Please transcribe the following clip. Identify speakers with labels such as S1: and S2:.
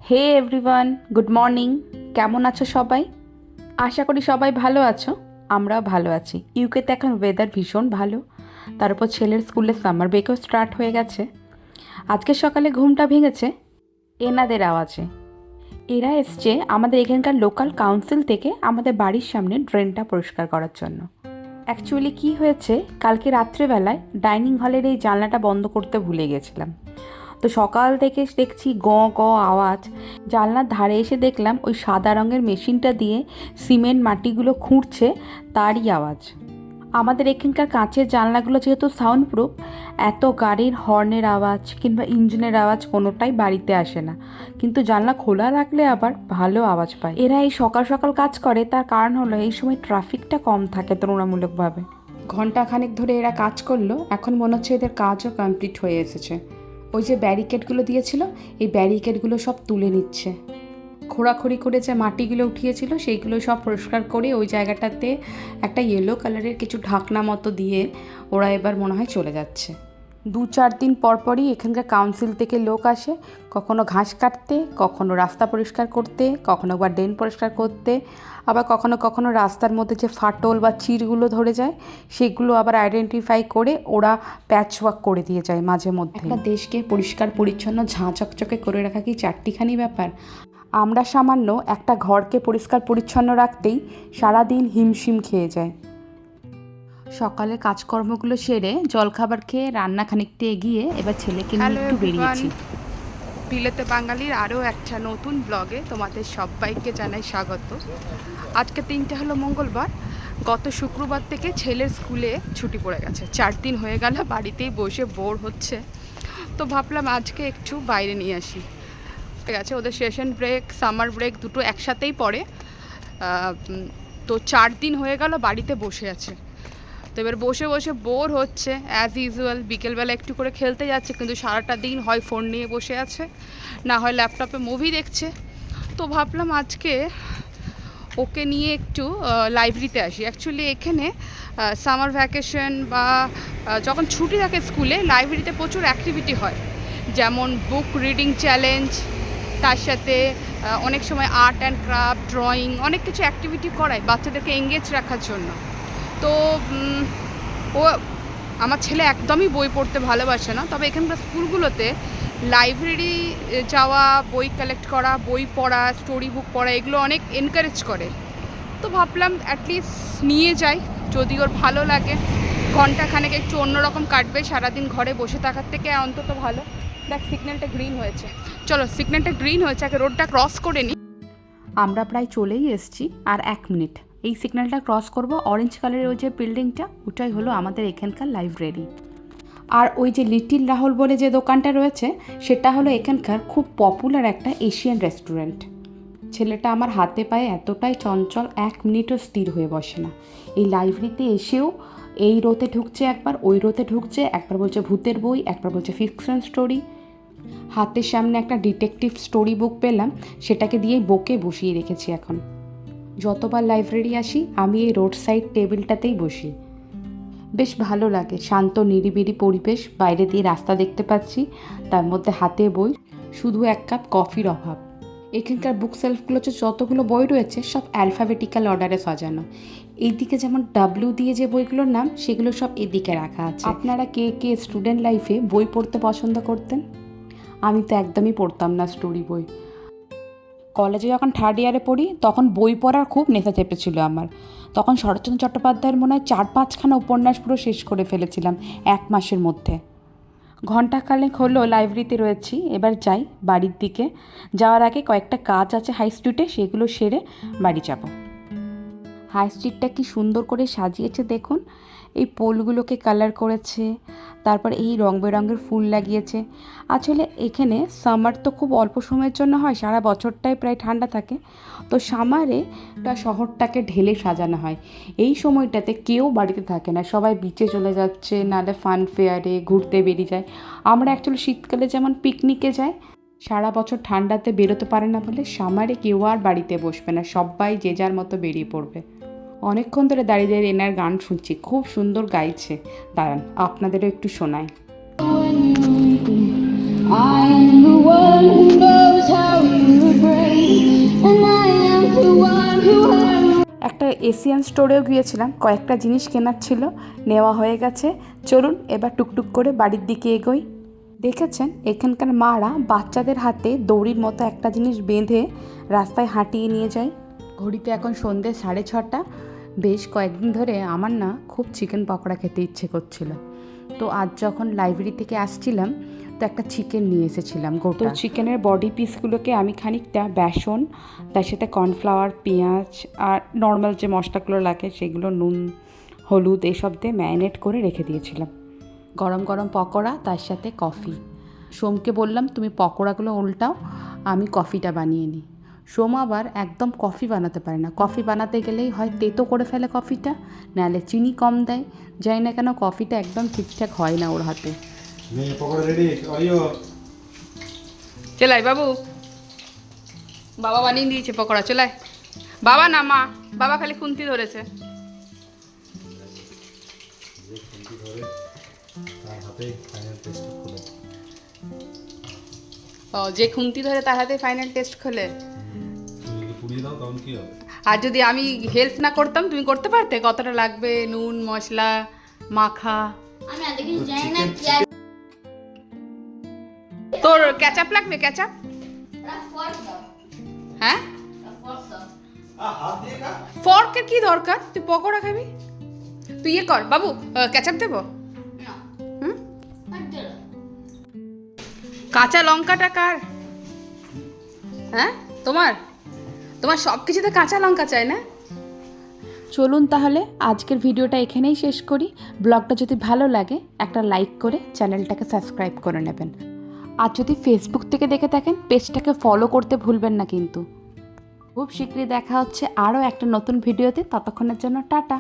S1: হে everyone, good morning. কেমন আছো সবাই? আশা করি সবাই ভালো আছো। আমরাও ভালো আছি। ইউকেতে এখন ওয়েদার ভীষণ ভালো, তার উপর ছেলের স্কুলে সামার ব্রেকও স্টার্ট হয়ে গেছে। আজকে সকালে ঘুমটা ভেঙেছে এনাদের আওয়াজে। এরা এসছে আমাদের এখানকার লোকাল কাউন্সিল থেকে আমাদের বাড়ির সামনে ড্রেনটা পরিষ্কার করার জন্য। অ্যাকচুয়ালি কী হয়েছে, কালকে রাত্রেবেলায় ডাইনিং হলের এই জানলাটা বন্ধ করতে ভুলে গেছিলাম। তো সকাল থেকে দেখছি গ গ আওয়াজ। জানলার ধারে এসে দেখলাম ওই সাদা রঙের মেশিনটা দিয়ে সিমেন্ট মাটিগুলো খুঁড়ছে, তারই আওয়াজ। আমাদের এখানকার কাঁচের জানলাগুলো যেহেতু সাউন্ড প্রুফ, এত গাড়ির হর্নের আওয়াজ কিংবা ইঞ্জিনের আওয়াজ কোনোটাই বাড়িতে আসে না, কিন্তু জানলা খোলা রাখলে আবার ভালো আওয়াজ পায়। এরা এই সকাল সকাল কাজ করে, তার কারণ হলো এই সময় ট্রাফিকটা কম থাকে তুলনামূলকভাবে। ঘণ্টাখানেক ধরে এরা কাজ করলো, এখন মনে হচ্ছে এদের কাজও কমপ্লিট হয়ে এসেছে। ওই যে ব্যারিকেডগুলো দিয়েছিল, এই ব্যারিকেডগুলো সব তুলে নিচ্ছে। খোঁড়াখড়ি করে যে মাটিগুলো উঠিয়েছিল সেইগুলো সব পরিষ্কার করে ওই জায়গাটাতে একটা ইয়েলো কালারের কিছু ঢাকনা মতো দিয়ে ওরা এবার মনে হয় চলে যাচ্ছে। 2-4 দিন পরপরই এখানকার কাউন্সিল থেকে লোক আসে, কখনো ঘাস কাটতে, কখনো রাস্তা পরিষ্কার করতে, কখনো আবার ড্রেন পরিষ্কার করতে, আবার কখনো কখনো রাস্তার মধ্যে যে ফাটল বা চিরগুলো ধরে যায় সেগুলো আবার আইডেন্টিফাই করে ওরা প্যাচওয়ার্ক করে দিয়ে যায় মাঝে মধ্যে। একটা দেশকে পরিষ্কার পরিচ্ছন্ন ঝাঁ চকচকে করে রাখা কি চারটিখানি ব্যাপার? আমরা সামান্য একটা ঘরকে পরিষ্কার পরিচ্ছন্ন রাখতেই সারাদিন হিমশিম খেয়ে যায়। সকালে কাজকর্মগুলো সেরে জলখাবার খেয়ে রান্না খানিকটা এগিয়ে এবার ছেলেকে নিয়ে একটু বেরিয়েছি।
S2: বিলেতে বাঙালির আরও একটা নতুন ব্লগে তোমাদের সবাইকে জানাই স্বাগত। আজকে দিনটা হলো মঙ্গলবার। গত শুক্রবার থেকে ছেলের স্কুলে ছুটি পড়ে গেছে, 4 দিন হয়ে গেল বাড়িতেই বসে বোর হচ্ছে। তো ভাবলাম আজকে একটু বাইরে নিয়ে আসি। ঠিক আছে, ওদের সেশন ব্রেক সামার ব্রেক দুটো একসাথেই পড়ে। তো 4 দিন হয়ে গেল বাড়িতে বসে আছে। তো এবার বসে বসে বোর হচ্ছে অ্যাজ ইউজুয়াল। বিকেলবেলা একটু করে খেলতে যাচ্ছে, কিন্তু সারাটা দিন হয় ফোন নিয়ে বসে আছে, না হয় ল্যাপটপে মুভি দেখছে। তো ভাবলাম আজকে ওকে নিয়ে একটু লাইব্রেরিতে আসি। অ্যাকচুয়ালি এখানে সামার ভ্যাকেশন বা যখন ছুটি থাকে স্কুলে, লাইব্রেরিতে প্রচুর অ্যাক্টিভিটি হয়, যেমন বুক রিডিং চ্যালেঞ্জ, তার সাথে অনেক সময় আর্ট অ্যান্ড ক্রাফট, ড্রয়িং, অনেক কিছু অ্যাক্টিভিটি করায় বাচ্চাদেরকে এঙ্গেজ রাখার জন্য। তো ও আমার ছেলে একদমই বই পড়তে ভালোবাসে না, তবে এখানকার স্কুলগুলোতে লাইব্রেরি যাওয়া, বই কালেক্ট করা, বই পড়া, স্টোরি বুক পড়া, এগুলো অনেক এনকারেজ করে। তো ভাবলাম অ্যাটলিস্ট নিয়ে যাই, যদি ওর ভালো লাগে। ঘন্টাখানেক একটু অন্যরকম কাটবে, সারাদিন ঘরে বসে থাকার থেকে অন্তত ভালো। দেখ, সিগন্যালটা গ্রিন হয়েছে, চলো সিগন্যালটা গ্রিন হয়েছে, আগে রোডটা ক্রস করে নিই।
S1: আমরা প্রায় চলেই এসেছি, আর 1 মিনিট। এই সিগন্যালটা ক্রস করব, অরেঞ্জ কালারের ওই যে বিল্ডিংটা, ওটাই হলো আমাদের এখানকার লাইব্রেরি। আর ওই যে লিটিল রাহুল বলে যে দোকানটা রয়েছে, সেটা হলো এখানকার খুব পপুলার একটা এশিয়ান রেস্টুরেন্ট। ছেলেটা আমার হাতে পায়ে এতটাই চঞ্চল, 1 মিনিটও স্থির হয়ে বসে না। এই লাইব্রেরিতে এসেও এই রোতে ঢুকছে একবার, ওই রোতে ঢুকছে, একবার বলছে ভূতের বই, একবার বলছে ফিকশন স্টোরি। হাতের সামনে একটা ডিটেকটিভ স্টোরি বুক পেলাম, সেটাকে দিয়েই বকে বসিয়ে রেখেছি এখন। যতবার লাইব্রেরি আসি আমি এই রোড সাইড টেবিলটাতেই বসি। বেশ ভালো লাগে, শান্ত নিরিবিলি পরিবেশ, বাইরে দিয়ে রাস্তা দেখতে পাচ্ছি, তার মধ্যে হাতে বই, শুধু 1 কাপ কফির অভাব। এখানকার বুক সেলফগুলোতে যতগুলো বই রয়েছে সব অ্যালফাবেটিক্যাল অর্ডারে সাজানো। এইদিকে যেমন ডাব্লিউ দিয়ে যে বইগুলোর নাম, সেগুলো সব এদিকে রাখা আছে। আপনারা কে কে স্টুডেন্ট লাইফে বই পড়তে পছন্দ করতেন? আমি তো একদমই পড়তাম না স্টোরি বই। কলেজে যখন 3rd ইয়ারে পড়ি তখন বই পড়ার খুব নেশা চেপেছিল আমার। তখন শরৎচন্দ্র চট্টোপাধ্যায়ের মনে হয় 4-5খানা উপন্যাস পুরো শেষ করে ফেলেছিলাম 1 মাসের মধ্যে। ঘণ্টাখানেক হলো লাইব্রেরিতে রয়েছি, এবার যাই বাড়ির দিকে। যাওয়ার আগে কয়েকটা কাজ আছে হাই স্ট্রিটে, সেগুলো সেরে বাড়ি যাব। হাই স্ট্রিটটা কি সুন্দর করে সাজিয়েছে দেখুন। এই পোলগুলোকে কালার করেছে, তারপর এই রং বেরঙের ফুল লাগিয়েছে। আসলে এখানে সামার তো খুব অল্প সময়ের জন্য হয়, সারা বছরটাই প্রায় ঠান্ডা থাকে। তো সামারে শহরটাকে ঢেলে সাজানো হয়। এই সময়টাতে কেউ বাড়িতে থাকে না, সবাই বিচে চলে যাচ্ছে, নাহলে ফান ফেয়ারে ঘুরতে বেরিয়ে যায়। আমরা অ্যাকচুয়ালি শীতকালে যেমন পিকনিকে যাই, সারা বছর ঠান্ডাতে বেরোতে পারে না বলে সামারে কেউ আর বাড়িতে বসবে না, সবাই যে যার মতো বেরিয়ে পড়বে। অনেকক্ষণ ধরে দাঁড়িয়ে দাঁড়িয়ে এনার গান শুনছি, খুব সুন্দর গাইছে। দাঁড়ান আপনাদেরও একটু শোনাই। I am the one who knows how you একটা এশিয়ান স্টোরেও গিয়েছিলাম, কয়েকটা জিনিস কেনার ছিল, নেওয়া হয়ে গেছে। চলুন এবার টুকটুক করে বাড়ির দিকে এগোই। দেখেছেন এখানকার মারা বাচ্চাদের হাতে দড়ির মতো একটা জিনিস বেঁধে রাস্তায় হাঁটিয়ে নিয়ে যায়। ঘড়িতে এখন সন্ধ্যে 6:30। বেশ কয়েকদিন ধরে আমার না খুব চিকেন পকোড়া খেতে ইচ্ছে করছিল। তো আজ যখন লাইব্রেরি থেকে আসছিলাম তো একটা চিকেন নিয়ে এসেছিলাম গোটা। তো চিকেনের বডি পিসগুলোকে আমি খানিকটা বেসন, তার সাথে কর্নফ্লাওয়ার, পেঁয়াজ আর নর্মাল যে মশলাগুলো লাগে সেগুলো, নুন, হলুদ এসব দিয়ে ম্যারিনেট করে রেখে দিয়েছিলাম। গরম গরম পকোড়া, তার সাথে কফি। সোমকে বললাম তুমি পকোড়াগুলো উল্টাও, আমি কফিটা বানিয়ে নিই। সোম আবার একদম কফি বানাতে পারে না। কফি বানাতে গেলেই হয় তেতো করে ফেলে কফিটা, নাহলে চিনি কম দেয়। জানি না কেন কফিটা একদম ঠিকঠাক হয় না ওর হাতে।
S2: চলাই বাবু, বাবা বানিয়ে দিয়েছে পকোড়া, চলাই। বাবা না মা, বাবা খালি খুন্তি ধরেছে। ও, যে খুন্তি ধরে তার হাতে ফাইনাল টেস্ট খোলে। আর যদি আমি হেল্প না করতাম, তুমি করতে পারতে? কতটা লাগবে নুন মশলা মাখা?
S3: আমি এত কিছু জানি না।
S2: তোর ক্যাচাপ লাগবে? ক্যাচাপ? হ্যাঁ, ফর্কের কি দরকার? তুই পকোড়া খাবি, তুই ইয়ে কর বাবু, ক্যাচাপ দেবো? হুম, কাঁচা লঙ্কাটা কার? হ্যাঁ, তোমার তোমার সব কিছুতে কাঁচা লঙ্কা চাই না? চলুন তাহলে আজকের ভিডিওটা এখানেই শেষ করি। ব্লগটা যদি ভালো লাগে একটা লাইক করে চ্যানেলটাকে সাবস্ক্রাইব করে নেবেন। আর যদি ফেসবুক থেকে দেখে থাকেন পেজটাকে ফলো করতে ভুলবেন না কিন্তু। খুব শীঘ্রই দেখা হচ্ছে আরও একটা নতুন ভিডিওতে। ততক্ষণের জন্য টাটা।